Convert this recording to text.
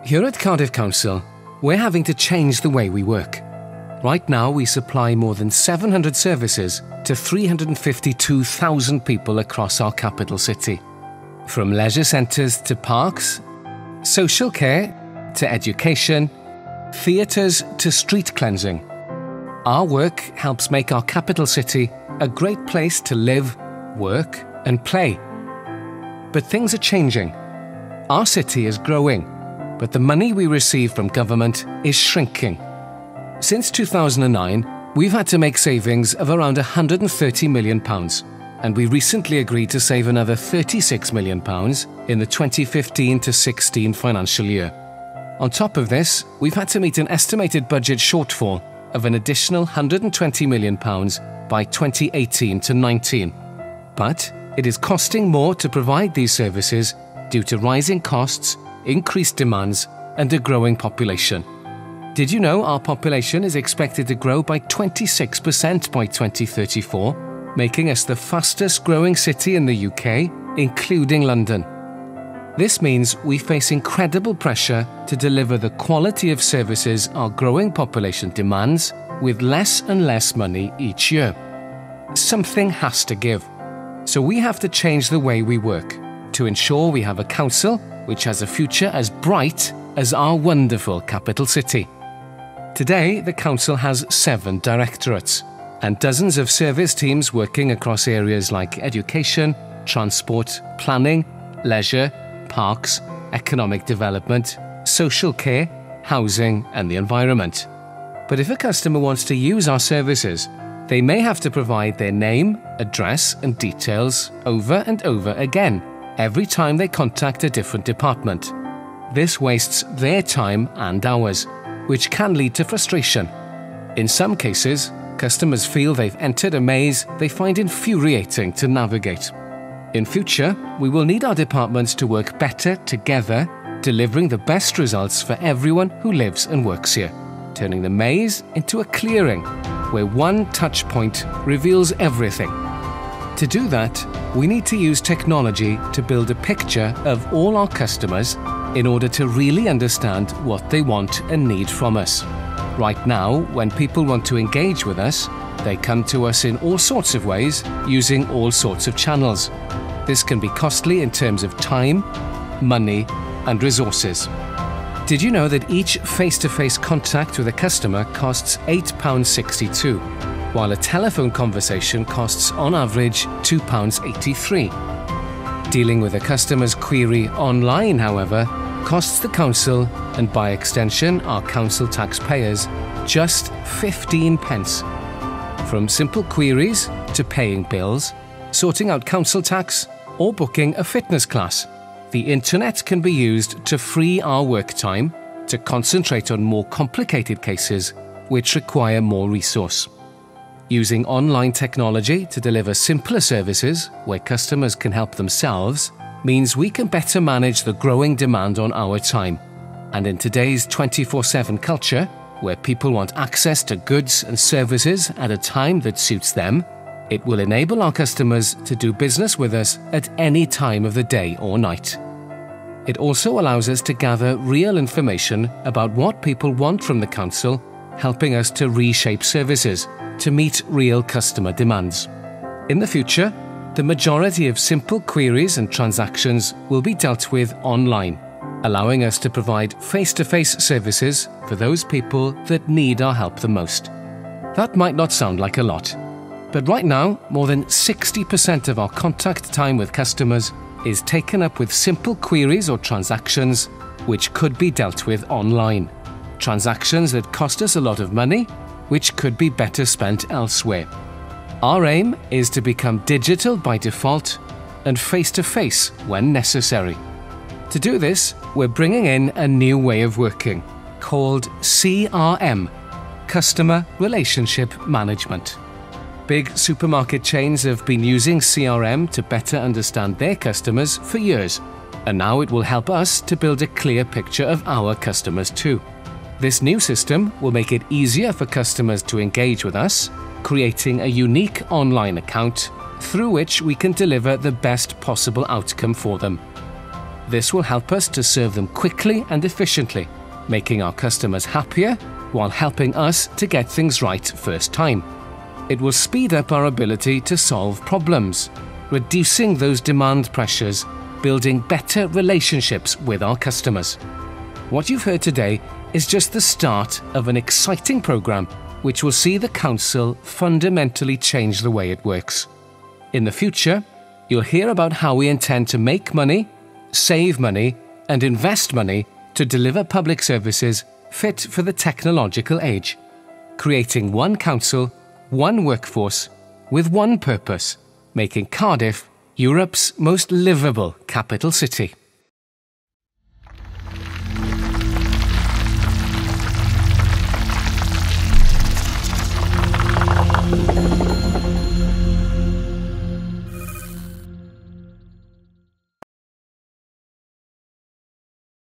Here at Cardiff Council, we're having to change the way we work. Right now, we supply more than 700 services to 352,000 people across our capital city. From leisure centres to parks, social care to education, theatres to street cleansing. Our work helps make our capital city a great place to live, work and play. But things are changing. Our city is growing, but the money we receive from government is shrinking. Since 2009, we've had to make savings of around £130 million, and we recently agreed to save another £36 million in the 2015-16 financial year. On top of this, we've had to meet an estimated budget shortfall of an additional £120 million by 2018-19. But it is costing more to provide these services due to rising costs, increased demands and a growing population. Did you know our population is expected to grow by 26% by 2034, making us the fastest growing city in the UK, including London? This means we face incredible pressure to deliver the quality of services our growing population demands with less and less money each year. Something has to give. So we have to change the way we work to ensure we have a council which has a future as bright as our wonderful capital city. Today, the council has 7 directorates and dozens of service teams working across areas like education, transport, planning, leisure, parks, economic development, social care, housing and the environment. But if a customer wants to use our services, they may have to provide their name, address and details over and over again every time they contact a different department. This wastes their time and ours, which can lead to frustration. In some cases, customers feel they've entered a maze they find infuriating to navigate. In future, we will need our departments to work better together, delivering the best results for everyone who lives and works here, turning the maze into a clearing where one touch point reveals everything. To do that, we need to use technology to build a picture of all our customers in order to really understand what they want and need from us. Right now, when people want to engage with us, they come to us in all sorts of ways, using all sorts of channels. This can be costly in terms of time, money, and resources. Did you know that each face-to-face contact with a customer costs £8.62, while a telephone conversation costs on average £2.83? Dealing with a customer's query online, however, costs the council, and by extension our council taxpayers, just 15 pence. From simple queries to paying bills, sorting out council tax, or booking a fitness class, the internet can be used to free our work time to concentrate on more complicated cases which require more resource. Using online technology to deliver simpler services where customers can help themselves means we can better manage the growing demand on our time. And in today's 24/7 culture, where people want access to goods and services at a time that suits them, it will enable our customers to do business with us at any time of the day or night. It also allows us to gather real information about what people want from the council, helping us to reshape services to meet real customer demands. In the future, the majority of simple queries and transactions will be dealt with online, allowing us to provide face-to-face services for those people that need our help the most. That might not sound like a lot, but right now, more than 60% of our contact time with customers is taken up with simple queries or transactions which could be dealt with online. Transactions that cost us a lot of money, which could be better spent elsewhere. Our aim is to become digital by default and face-to-face when necessary. To do this, we're bringing in a new way of working called CRM, Customer Relationship Management. Big supermarket chains have been using CRM to better understand their customers for years, and now it will help us to build a clear picture of our customers too. This new system will make it easier for customers to engage with us, creating a unique online account through which we can deliver the best possible outcome for them. This will help us to serve them quickly and efficiently, making our customers happier while helping us to get things right first time. It will speed up our ability to solve problems, reducing those demand pressures, building better relationships with our customers. What you've heard today is just the start of an exciting programme which will see the Council fundamentally change the way it works. In the future, you'll hear about how we intend to make money, save money, and invest money to deliver public services fit for the technological age, creating one council, one workforce, with one purpose: making Cardiff Europe's most livable capital city.